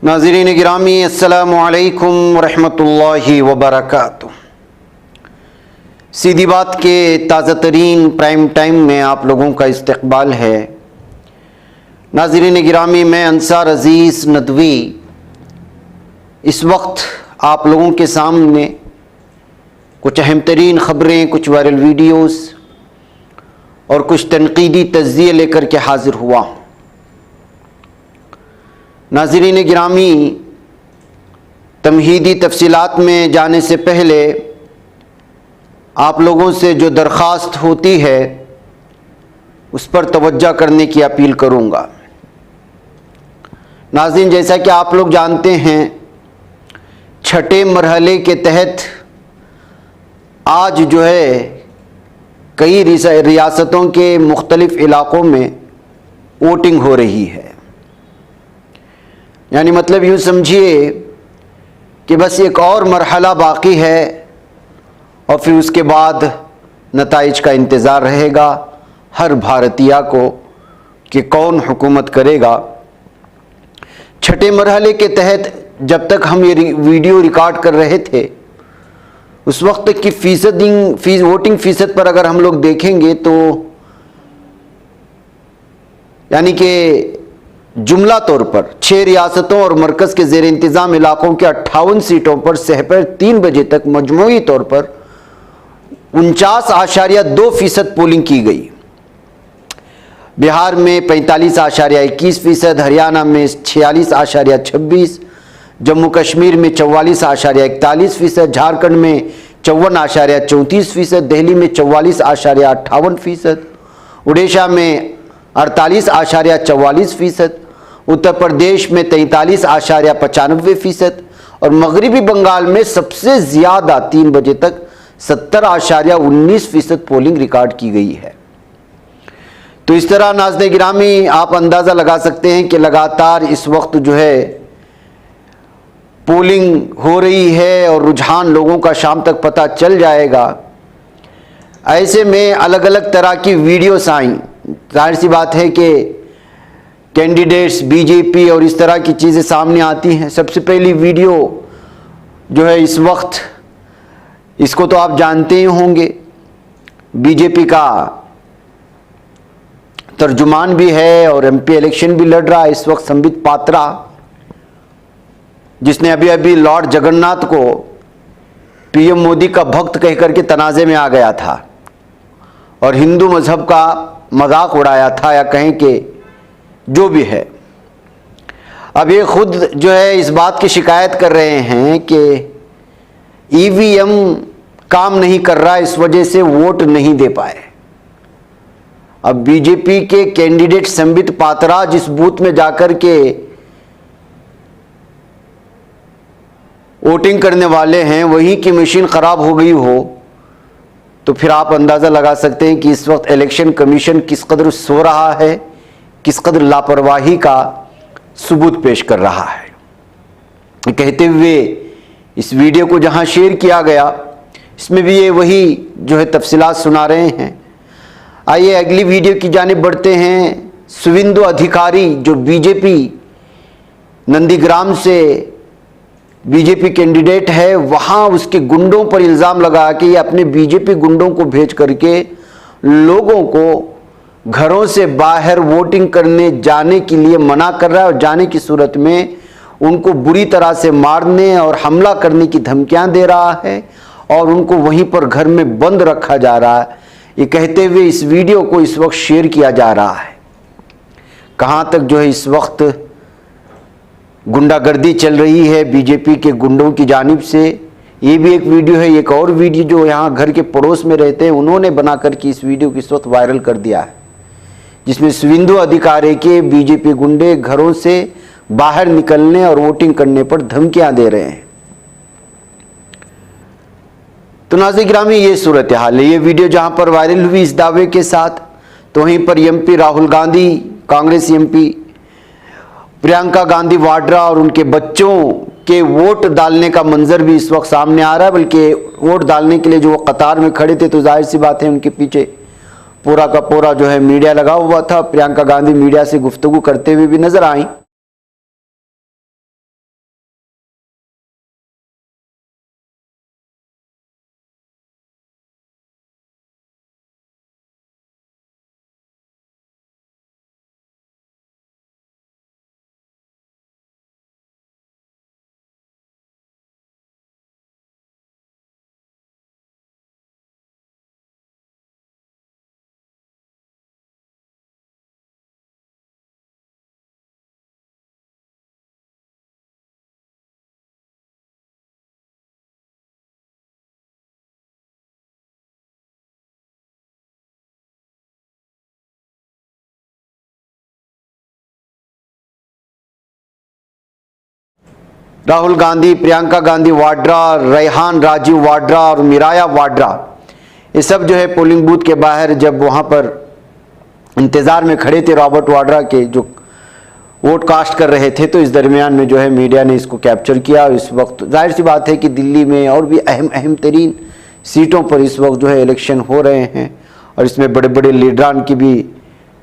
नाज़रीन गिरामी अस्सलामु अलैकुम वरहमतुल्लाहि वबरकातुह। सीधी बात के ताज़ा तरीन प्राइम टाइम में आप लोगों का इस्तकबाल है। नाज़रीन गिरामी, मैं अंसार अज़ीज़ नदवी इस वक्त आप लोगों के सामने कुछ अहम तरीन ख़बरें, कुछ वायरल वीडियोस और कुछ तनकीदी तज्ज़िये लेकर के हाज़िर हुआ हूँ। नाज़रीन गिरामी, तमहीदी तफसीलात में जाने से पहले आप लोगों से जो दरख्वास्त होती है उस पर तवज्जो करने की अपील करूँगा। नाज़रीन, जैसा कि आप लोग जानते हैं, छठे मरहले के तहत आज जो है कई रियासतों के मुख्तलिफ इलाक़ों में वोटिंग हो रही है। यानी मतलब यूँ समझिए कि बस एक और मरहला बाकी है और फिर उसके बाद नताइज का इंतज़ार रहेगा हर भारतीय को कि कौन हुकूमत करेगा। छठे मरहले के तहत जब तक हम ये वीडियो रिकॉर्ड कर रहे थे उस वक्त की वोटिंग फ़ीसद पर अगर हम लोग देखेंगे तो यानी कि जुमला तौर पर 6 रियासतों और मरकज़ के ज़ेर इंतज़ाम इलाक़ों के 58 सीटों पर सहपर 3 बजे तक मजमूई तौर पर 49.2% पोलिंग की गई। बिहार में 45.21%, हरियाणा में 46.26%, जम्मू कश्मीर में 44.41%, झारखंड में 54.34%, दिल्ली में 44.58%, उड़ीसा में 48.44%, उत्तर प्रदेश में 43.95% और मगरिबी बंगाल में सबसे ज़्यादा 3 बजे तक 70.19% पोलिंग रिकॉर्ड की गई है। तो इस तरह नाज़रीन गिरामी, आप अंदाज़ा लगा सकते हैं कि लगातार इस वक्त जो है पोलिंग हो रही है और रुझान लोगों का शाम तक पता चल जाएगा। ऐसे में अलग अलग तरह की वीडियोस आई। जाहिर सी बात है कि कैंडिडेट्स, बीजेपी और इस तरह की चीज़ें सामने आती हैं। सबसे पहली वीडियो जो है इस वक्त, इसको तो आप जानते ही होंगे, बीजेपी का तर्जुमान भी है और एमपी इलेक्शन भी लड़ रहा है इस वक्त, संबित पात्रा, जिसने अभी अभी लॉर्ड जगन्नाथ को पीएम मोदी का भक्त कह करके तनाज़े में आ गया था और हिंदू मजहब का मजाक उड़ाया था, या कहें कि जो भी है। अब ये खुद जो है इस बात की शिकायत कर रहे हैं कि ईवीएम काम नहीं कर रहा, इस वजह से वोट नहीं दे पाए। अब बीजेपी के कैंडिडेट संबित पात्रा जिस बूथ में जाकर के वोटिंग करने वाले हैं वहीं की मशीन ख़राब हो गई हो तो फिर आप अंदाज़ा लगा सकते हैं कि इस वक्त इलेक्शन कमीशन किस कदर सो रहा है, किस कदर लापरवाही का सबूत पेश कर रहा है। कहते हुए इस वीडियो को जहां शेयर किया गया इसमें भी ये वही जो है तफसीलात सुना रहे हैं। आइए अगली वीडियो की जानिब बढ़ते हैं। सुविंदु अधिकारी जो बीजेपी नंदीग्राम से बीजेपी कैंडिडेट है, वहाँ उसके गुंडों पर इल्ज़ाम लगा कि ये अपने बीजेपी गुंडों को भेज करके लोगों को घरों से बाहर वोटिंग करने जाने के लिए मना कर रहा है और जाने की सूरत में उनको बुरी तरह से मारने और हमला करने की धमकियां दे रहा है और उनको वहीं पर घर में बंद रखा जा रहा है। ये कहते हुए इस वीडियो को इस वक्त शेयर किया जा रहा है। कहाँ तक जो है इस वक्त गुंडागर्दी चल रही है बीजेपी के गुंडों की जानिब से। ये भी एक वीडियो है। एक और वीडियो जो यहाँ घर के पड़ोस में रहते हैं उन्होंने बना करके इस वीडियो को इस वक्त वायरल कर दिया है, जिसमें सुविंदु अधिकारी के बीजेपी गुंडे घरों से बाहर निकलने और वोटिंग करने पर धमकियां दे रहे हैं। तो नाज़रीन गिरामी, ये सूरत हाल है। ये वीडियो जहां पर वायरल हुई इस दावे के साथ, तो वहीं पर एमपी राहुल गांधी, कांग्रेस एमपी प्रियंका गांधी वाड्रा और उनके बच्चों के वोट डालने का मंजर भी इस वक्त सामने आ रहा है। बल्कि वोट डालने के लिए जो वो कतार में खड़े थे तो जाहिर सी बात है उनके पीछे पूरा का पूरा जो है मीडिया लगा हुआ था। प्रियंका गांधी मीडिया से गुफ्तगू करते हुए भी नजर आई। राहुल गांधी, प्रियंका गांधी वाड्रा, रेहान राजीव वाड्रा और मिराया वाड्रा, ये सब जो है पोलिंग बूथ के बाहर जब वहाँ पर इंतज़ार में खड़े थे रॉबर्ट वाड्रा के जो वोट कास्ट कर रहे थे, तो इस दरमियान में जो है मीडिया ने इसको कैप्चर किया। और इस वक्त जाहिर सी बात है कि दिल्ली में और भी अहम तरीन सीटों पर इस वक्त जो है इलेक्शन हो रहे हैं और इसमें बड़े बड़े लीडरान की भी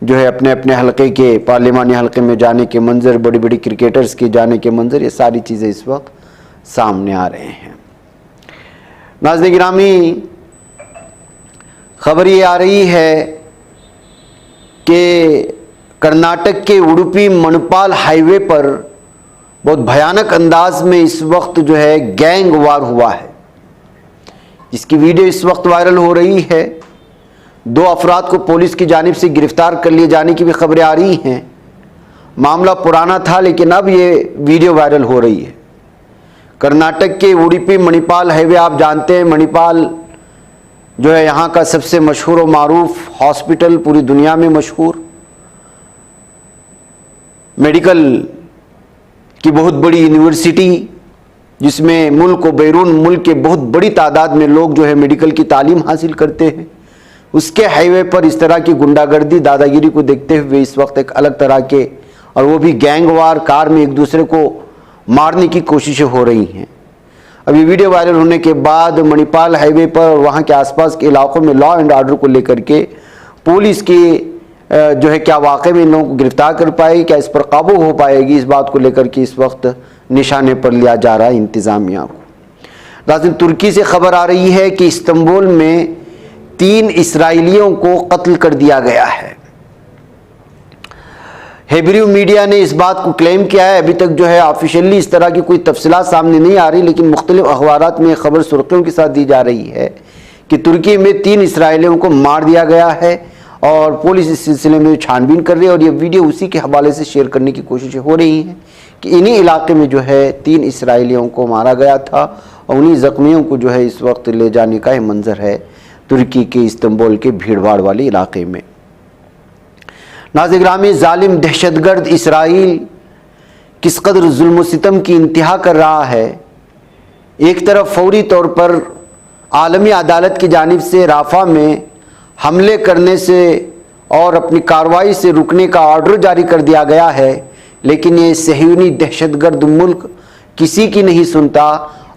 जो है अपने अपने हलके के पार्लिमानी हलके में जाने के मंजर, बड़ी बड़ी क्रिकेटर्स के जाने के मंजर, ये सारी चीज़ें इस वक्त सामने आ रहे हैं। नाज़रीन गिरामी, खबर ये आ रही है कि कर्नाटक के उडुपी मणिपाल हाईवे पर बहुत भयानक अंदाज में इस वक्त जो है गैंग वार हुआ है, जिसकी वीडियो इस वक्त वायरल हो रही है। 2 अफराद को पुलिस की जानिब से गिरफ्तार कर लिए जाने की भी खबरें आ रही हैं। मामला पुराना था लेकिन अब ये वीडियो वायरल हो रही है। कर्नाटक के उडुपी मणिपाल हाईवे, आप जानते हैं मणिपाल जो है यहाँ का सबसे मशहूर और मारूफ हॉस्पिटल, पूरी दुनिया में मशहूर, मेडिकल की बहुत बड़ी यूनिवर्सिटी, जिसमें मुल्क और बैरून मुल्क के बहुत बड़ी तादाद में लोग जो है मेडिकल की तालीम हासिल करते हैं, उसके हाईवे पर इस तरह की गुंडागर्दी, दादागिरी को देखते हुए इस वक्त एक अलग तरह के, और वो भी गैंगवार, कार में एक दूसरे को मारने की कोशिशें हो रही हैं। अभी वीडियो वायरल होने के बाद मणिपाल हाईवे पर और वहाँ के आसपास के इलाकों में लॉ एंड ऑर्डर को लेकर के पुलिस की जो है क्या वाकई में इन लोगों को गिरफ्तार कर पाएगी, क्या इस पर काबू हो पाएगी, इस बात को लेकर के इस वक्त निशाने पर लिया जा रहा है इंतज़ामिया को। नाज़रीन, तुर्की से खबर आ रही है कि इस्तांबुल में 3 इसराइलियों को कत्ल कर दिया गया है। हेब्रू मीडिया ने इस बात को क्लेम किया है। अभी तक जो है ऑफिशियली इस तरह की कोई तफसीलात सामने नहीं आ रही, लेकिन मुख्तलिफ अखबारात में खबर सुर्खियों के साथ दी जा रही है कि तुर्की में 3 इसराइलियों को मार दिया गया है और पुलिस इस सिलसिले में छानबीन कर रही है। और ये वीडियो उसी के हवाले से शेयर करने की कोशिशें हो रही हैं कि इन्हीं इलाके में जो है 3 इसराइलियों को मारा गया था और उन्हीं ज़ख्मियों को जो है इस वक्त ले जाने का मंजर है तुर्की के इस्तांबुल के भीड़भाड़ वाले इलाके में। नाज़रीन गिरामी, जालिम दहशतगर्द इसराइल किस कदर जुल्म व सितम की इंतहा कर रहा है। एक तरफ फौरी तौर पर आलमी अदालत की जानिब से राफा में हमले करने से और अपनी कार्रवाई से रुकने का ऑर्डर जारी कर दिया गया है, लेकिन ये सहयूनी दहशतगर्द मुल्क किसी की नहीं सुनता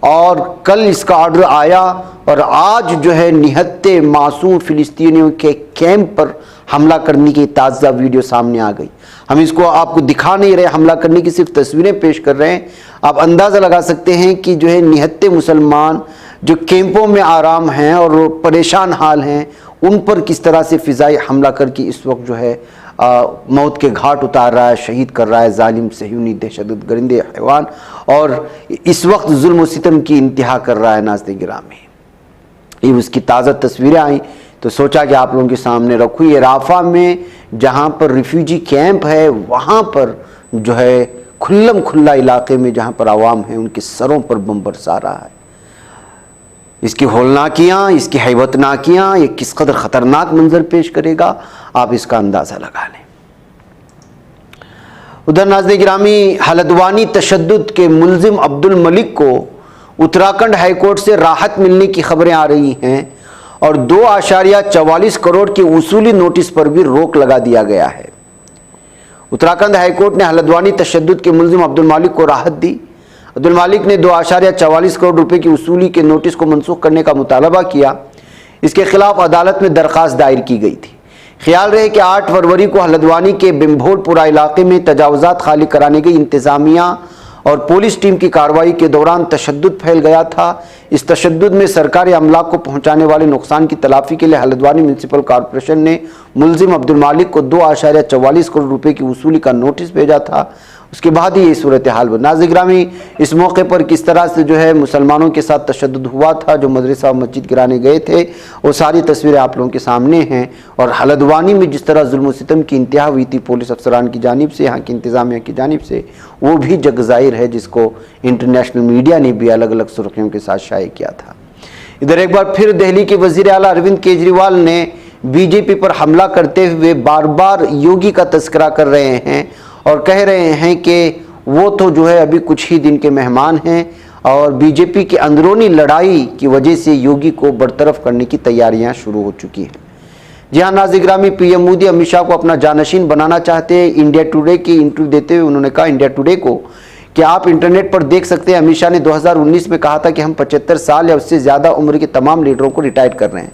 और कल इसका ऑर्डर आया और आज जो है निहत्ते मासूम फ़िलिस्तीनियों के कैंप पर हमला करने की ताज़ा वीडियो सामने आ गई। हम इसको आपको दिखा नहीं रहे, हमला करने की सिर्फ तस्वीरें पेश कर रहे हैं। आप अंदाज़ा लगा सकते हैं कि जो है निहत्ते मुसलमान जो कैंपों में आराम हैं और परेशान हाल हैं, उन पर किस तरह से फ़िज़ाई हमला करके इस वक्त जो है मौत के घाट उतार रहा है, शहीद कर रहा है जालिम सहयूनी दहशतगर्द हैवान, और इस वक्त जुल्म व सितम की इंतहा कर रहा है। नाज़रीन गिरामी, ये उसकी ताज़ा तस्वीरें आई तो सोचा कि आप लोगों के सामने रखूँ। ये राफा में जहाँ पर रिफ्यूजी कैंप है, वहाँ पर जो है खुल्लम खुल्ला इलाके में जहाँ पर आवाम है, उनके सरों पर बम बरसा रहा है। इसकी होलनाकियाँ, इसकी हैबतनाकियाँ, ये किस कदर ख़तरनाक मंजर पेश करेगा, आप इसका अंदाज़ा लगा लें। उधर नाज़रीन गिरामी, हल्द्वानी तशद्दुद के मुलजिम अब्दुल मलिक को उत्तराखंड हाईकोर्ट से राहत मिलने की खबरें आ रही हैं और 2.44 करोड़ के वसूली नोटिस पर भी रोक लगा दिया गया है। उत्तराखंड हाईकोर्ट ने हल्द्वानी तशद्दुद के मुलजिम अब्दुल मालिक को राहत दी। अब्दुल मालिक ने 2.44 करोड़ रुपए की वसूली के नोटिस को मनसूख करने का मुतालबा किया। इसके खिलाफ अदालत में दरख्वास्त दायर की गई थी। ख्याल रहे कि 8 फरवरी को हल्द्वानी के बिम्भोलपुरा इलाके में तजावुज़ात खाली कराने गई इंतज़ामिया और पुलिस टीम की कार्रवाई के दौरान तशद्दुद फैल गया था। इस तशद्दुद में सरकारी अमलाक को पहुंचाने वाले नुकसान की तलाफ़ी के लिए हल्द्वानी म्यूनसिपल कॉरपोरेशन ने मुलजिम अब्दुल मालिक को 2.44 करोड़ रुपए की वसूली का नोटिस भेजा था। उसके बाद ही ये सूरत हाल बनी। नाज़रीन गिरामी, इस मौके पर किस तरह से जो है मुसलमानों के साथ तशद्दुद हुआ था, जो मदरसा और मस्जिद गिराने गए थे, वो सारी तस्वीरें आप लोगों के सामने हैं। और हल्द्वानी में जिस तरह जुल्म सितम की इंतहा हुई थी पुलिस अफसरान की जानिब से, यहाँ की इंतज़ामिया की जानिब से, वो भी जग ज़ाहिर है, जिसको इंटरनेशनल मीडिया ने भी अलग अलग सुर्खियों के साथ शाये किया था। इधर एक बार फिर दिल्ली के वज़ीर आला अरविंद केजरीवाल ने बीजेपी पर हमला करते हुए बार बार योगी का तस्करा कर रहे हैं और कह रहे हैं कि वो तो जो है अभी कुछ ही दिन के मेहमान हैं और बीजेपी की अंदरूनी लड़ाई की वजह से योगी को बरतरफ करने की तैयारियां शुरू हो चुकी हैं। जी हाँ नाज़रीन गिरामी, पीएम मोदी अमित शाह को अपना जानशीन बनाना चाहते हैं। इंडिया टुडे की इंटरव्यू देते हुए उन्होंने कहा इंडिया टुडे को कि आप इंटरनेट पर देख सकते हैं, अमित शाह ने 2019 में कहा था कि हम 75 साल या उससे ज़्यादा उम्र के तमाम लीडरों को रिटायर कर रहे हैं,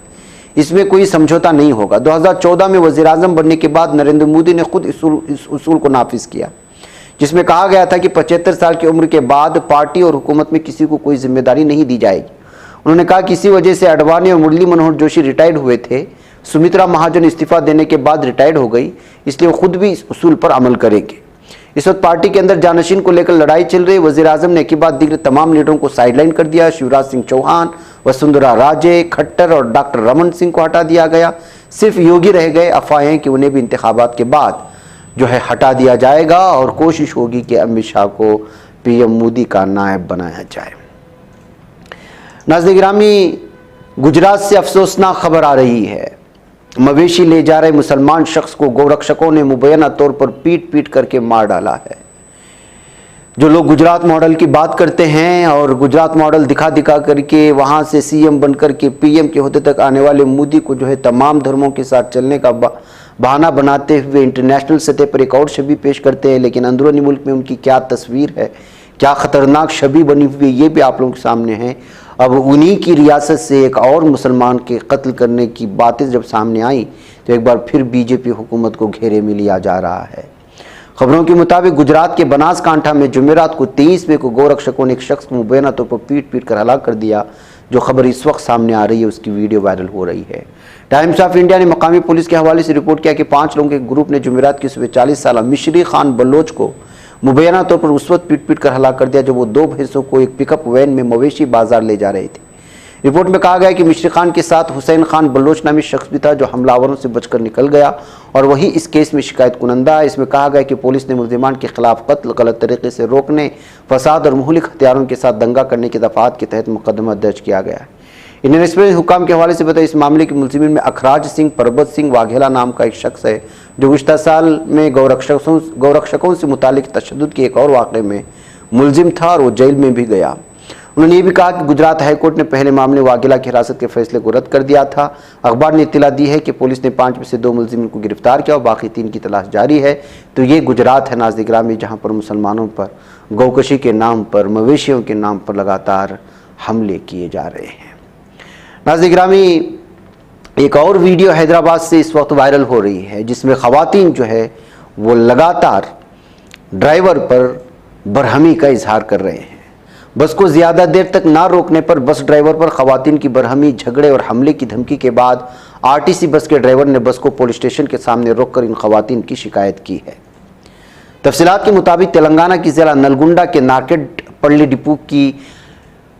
इसमें कोई समझौता नहीं होगा। 2014 में वज़ीर आज़म बनने के बाद नरेंद्र मोदी ने खुद इस उसूल को नाफिज किया, जिसमें कहा गया था कि 75 साल की उम्र के बाद पार्टी और हुकूमत में किसी को कोई जिम्मेदारी नहीं दी जाएगी। उन्होंने कहा कि इसी वजह से अडवाणी और मुरली मनोहर जोशी रिटायर्ड हुए थे। सुमित्रा महाजन इस्तीफा देने के बाद रिटायर्ड हो गई, इसलिए वो खुद भी इस उसूल पर अमल करेंगे। इस वक्त पार्टी के अंदर जानशीन को लेकर लड़ाई चल रही है। वज़ीर आज़म ने के बाद दीगर तमाम लीडरों को साइडलाइन कर दिया। शिवराज सिंह चौहान, वसुंधरा राजे, खट्टर और डॉक्टर रमन सिंह को हटा दिया गया। सिर्फ योगी रह गए। अफवाहें कि उन्हें भी इंतखाबात के बाद जो है हटा दिया जाएगा और कोशिश होगी कि अमित शाह को पीएम मोदी का नायब बनाया जाए। नाज़रीन गिरामी, गुजरात से अफसोसनाक खबर आ रही है। मवेशी ले जा रहे मुसलमान शख्स को गौरक्षकों ने मुबैना तौर पर पीट पीट करके मार डाला है। जो लोग गुजरात मॉडल की बात करते हैं और गुजरात मॉडल दिखा दिखा करके वहां से सीएम बनकर के पीएम के होते तक आने वाले मोदी को जो है तमाम धर्मों के साथ चलने का बहाना बनाते हुए इंटरनेशनल सतह पर एक और छवि पेश करते हैं, लेकिन अंदरूनी मुल्क में उनकी क्या तस्वीर है, क्या खतरनाक छवि बनी हुई है, ये भी आप लोगों के सामने है। अब उन्हीं की रियासत से एक और मुसलमान के कत्ल करने की बातें जब सामने आई तो एक बार फिर बीजेपी हुकूमत को घेरे में लिया जा रहा है। खबरों के मुताबिक गुजरात के बनासकांठा में जुमेरात को 23 मई को गौरक्षकों ने एक शख्स को मुबैना तौर पर पीट पीट कर हलाक कर दिया। जो खबर इस वक्त सामने आ रही है उसकी वीडियो वायरल हो रही है। टाइम्स ऑफ इंडिया ने मकामी पुलिस के हवाले से रिपोर्ट किया कि 5 लोगों के ग्रुप ने जुमेरात की सुबह 40 साल मिशरी खान बलोच को मुबैना तौर पर उस वक्त पीट पीट कर हलाक कर दिया जब वो 2 भैंसों को एक पिकअप वैन में मवेशी बाजार ले जा रहे थे। रिपोर्ट में कहा गया कि मिश्री खान के साथ हुसैन खान बलोच नामी शख्स भी था जो हमलावरों से बचकर निकल गया और वही इस केस में शिकायत कुनंदा है। इसमें कहा गया कि पुलिस ने मुल्जिमान के खिलाफ कत्ल, गलत तरीके से रोकने, फसाद और मुहलिक हथियारों के साथ दंगा करने की दफात के तहत मुकदमा दर्ज किया गया है। इंडियन एक्सप्रेस हुकाम के हवाले से बताया इस मामले के मुलजिमीन में अखराज सिंह, परबत सिंह वाघेला नाम का एक शख्स है जो गुज़श्ता साल में गौरक्षकों से मुतालिक तशद्दुद के एक और वाक़े में मुलजिम था और वो जेल में भी गया। उन्होंने ये भी कहा कि गुजरात हाईकोर्ट ने पहले मामले वाघेला की हिरासत के फैसले को रद्द कर दिया था। अखबार ने इत्तला दी है कि पुलिस ने 5 में से 2 मुलजिमों को गिरफ्तार किया और बाकी 3 की तलाश जारी है। तो ये गुजरात है नाज़रीन गिरामी, जहाँ पर मुसलमानों पर गौकशी के नाम पर, मवेशियों के नाम पर लगातार हमले किए जा रहे हैं। नाज़रीन गिरामी, एक और वीडियो हैदराबाद से इस वक्त वायरल हो रही है जिसमें ख़वातीन जो है वो लगातार ड्राइवर पर बरहमी का इजहार कर रहे हैं। बस को ज़्यादा देर तक ना रोकने पर बस ड्राइवर पर ख़वातीन की बरहमी, झगड़े और हमले की धमकी के बाद आरटीसी बस के ड्राइवर ने बस को पुलिस स्टेशन के सामने रोककर इन ख़वातीन की शिकायत की है। तफसीलात के मुताबिक तेलंगाना की ज़िला नलगुंडा के नाकेटपल्ली डिपो की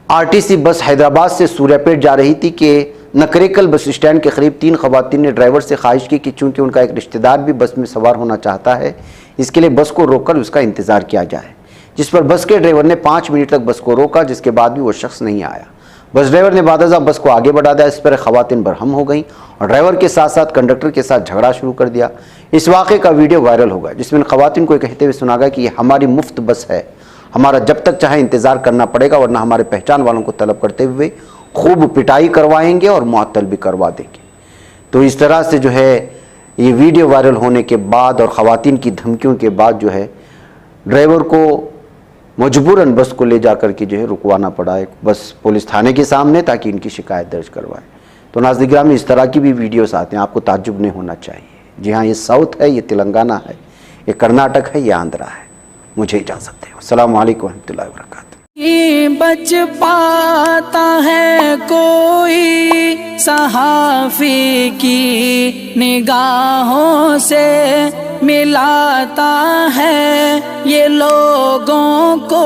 आरटीसी बस हैदराबाद से सूर्यापेट जा रही थी कि नकरेकल बस स्टैंड के करीब 3 ख़वातीन ने ड्राइवर से ख्वाहिश की कि चूँकि उनका एक रिश्तेदार भी बस में सवार होना चाहता है, इसके लिए बस को रोककर उसका इंतज़ार किया जाए, जिस पर बस के ड्राइवर ने 5 मिनट तक बस को रोका, जिसके बाद भी वो शख्स नहीं आया। बस ड्राइवर ने बादशाह बस को आगे बढ़ा दिया। इस पर ख़वातीन बरहम हो गई और ड्राइवर के साथ साथ कंडक्टर के साथ झगड़ा शुरू कर दिया। इस वाक़े का वीडियो वायरल हो गया जिसमें ख़वातीन को कहते हुए सुना गया कि ये हमारी मुफ्त बस है, हमारा जब तक चाहे इंतज़ार करना पड़ेगा, वरना हमारे पहचान वालों को तलब करते हुए खूब पिटाई करवाएंगे और मुअत्तल भी करवा देंगे। तो इस तरह से जो है ये वीडियो वायरल होने के बाद और ख़वातीन की धमकियों के बाद जो है ड्राइवर को मजबूरन बस को ले जाकर के जो है रुकवाना पड़ा है बस पुलिस थाने के सामने, ताकि इनकी शिकायत दर्ज करवाएं। तो नाज़रीन गिरामी, इस तरह की भी वीडियोस आते हैं, आपको ताज्जुब नहीं होना चाहिए। जी हाँ, ये साउथ है, ये तेलंगाना है, ये कर्नाटक है, ये आंध्रा है। मुझे इजाज़त दें। अस्सलामु अलैकुम रहमतुल्लाहि व बरकातुहू। बच पाता है कोई सहाफ़ी की निगाहों से, मिलाता है ये लोगों को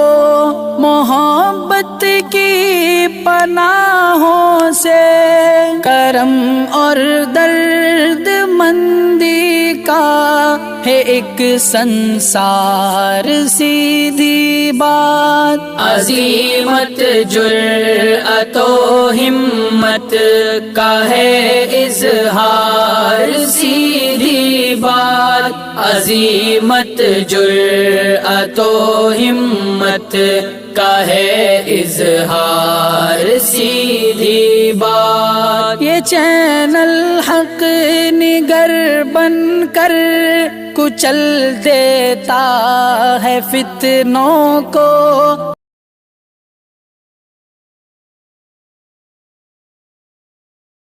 मोहब्बत की पनाहों से। करम और दर्द मंदी का है एक संसार, सीधी बात अज़ीमत जुर्अतो हिम्मत का है इज़हार, सीधी बात अजीमत जुर्अतो हिम्मत का है इजहार सीधी बात। ये चैनल हक निगर बनकर कुचल देता है फितनों को,